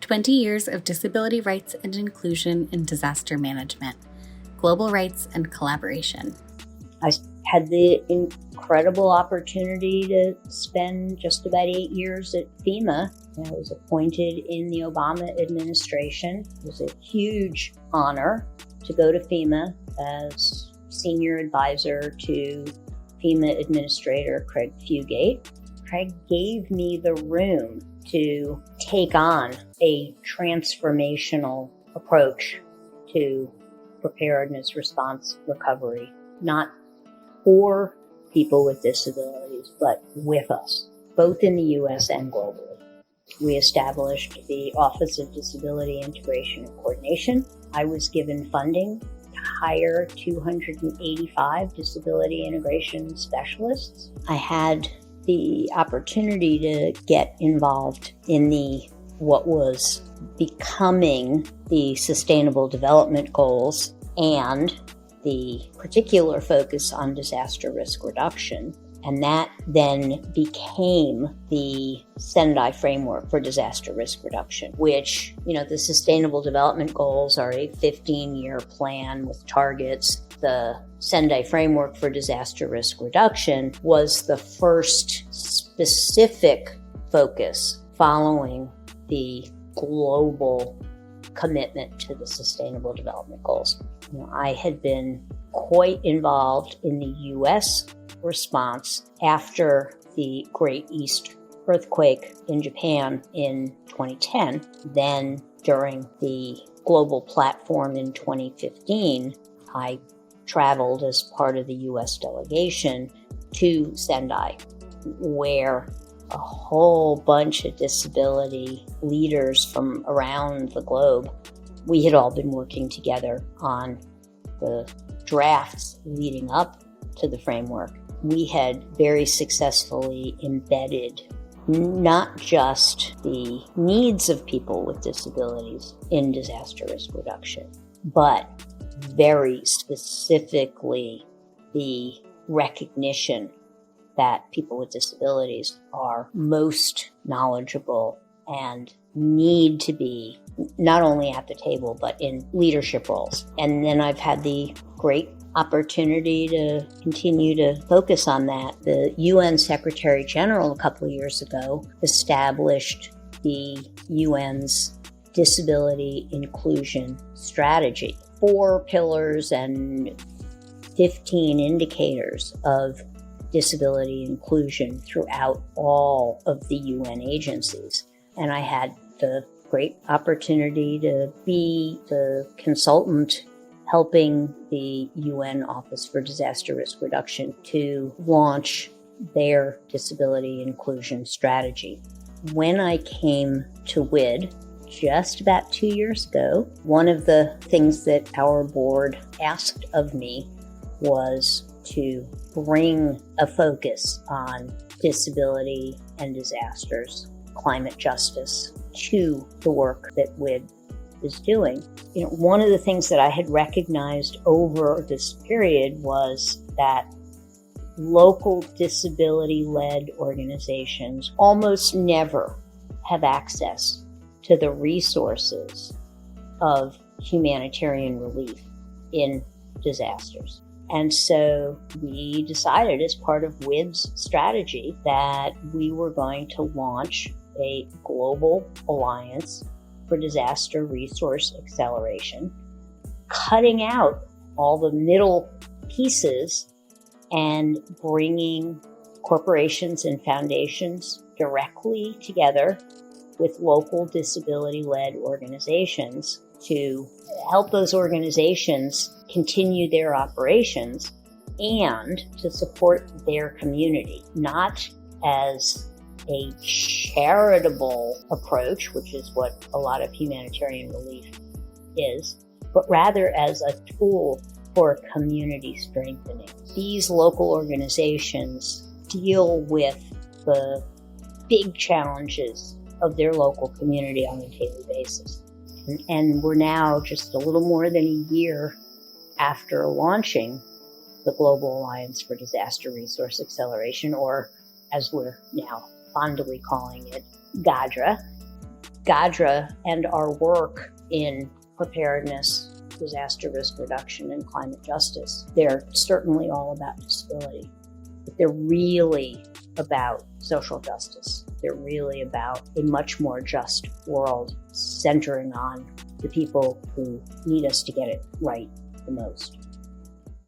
20 years of disability rights and inclusion in disaster management, global rights and collaboration. I had the incredible opportunity to spend just about 8 years at FEMA. I was appointed in the Obama administration. It was a huge honor to go to FEMA as senior advisor to FEMA Administrator Craig Fugate. Craig gave me the room to take on a transformational approach to preparedness, response, recovery, not for people with disabilities, but with us, both in the U.S. and globally. We established the Office of Disability Integration and Coordination. I was given funding to hire 285 disability integration specialists. I had the opportunity to get involved in what was becoming the Sustainable Development Goals and the particular focus on disaster risk reduction. And that then became the Sendai Framework for disaster risk reduction, which, the Sustainable Development Goals are a 15-year plan with targets. The Sendai Framework for disaster risk reduction was the first specific focus following the global commitment to the Sustainable Development Goals. I had been quite involved in the U.S. response after the Great East earthquake in Japan in 2010. Then during the global platform in 2015, I traveled as part of the U.S. delegation to Sendai, where a whole bunch of disability leaders from around the globe, we had all been working together on the drafts leading up to the framework. We had very successfully embedded not just the needs of people with disabilities in disaster risk reduction, but very specifically the recognition that people with disabilities are most knowledgeable and need to be not only at the table, but in leadership roles. And then I've had the great opportunity to continue to focus on that. The UN Secretary General a couple of years ago established the UN's Disability Inclusion Strategy, 4 pillars and 15 indicators of disability inclusion throughout all of the UN agencies. And I had the great opportunity to be the consultant helping the UN Office for Disaster Risk Reduction to launch their disability inclusion strategy. When I came to WID just about 2 years ago, one of the things that our board asked of me was to bring a focus on disability and disasters, climate justice, to the work that WID is doing. One of the things that I had recognized over this period was that local disability-led organizations almost never have access to the resources of humanitarian relief in disasters. And so we decided as part of WID's strategy that we were going to launch a global alliance for disaster resource acceleration, cutting out all the middle pieces and bringing corporations and foundations directly together with local disability-led organizations to help those organizations continue their operations and to support their community, not as a charitable approach, which is what a lot of humanitarian relief is, but rather as a tool for community strengthening. These local organizations deal with the big challenges of their local community on a daily basis. And we're now just a little more than a year after launching the Global Alliance for Disaster Resource Acceleration, or as we're now fondly calling it, GADRA. GADRA and our work in preparedness, disaster risk reduction, and climate justice, they're certainly all about disability. But they're really about social justice. They're really about a much more just world centering on the people who need us to get it right the most.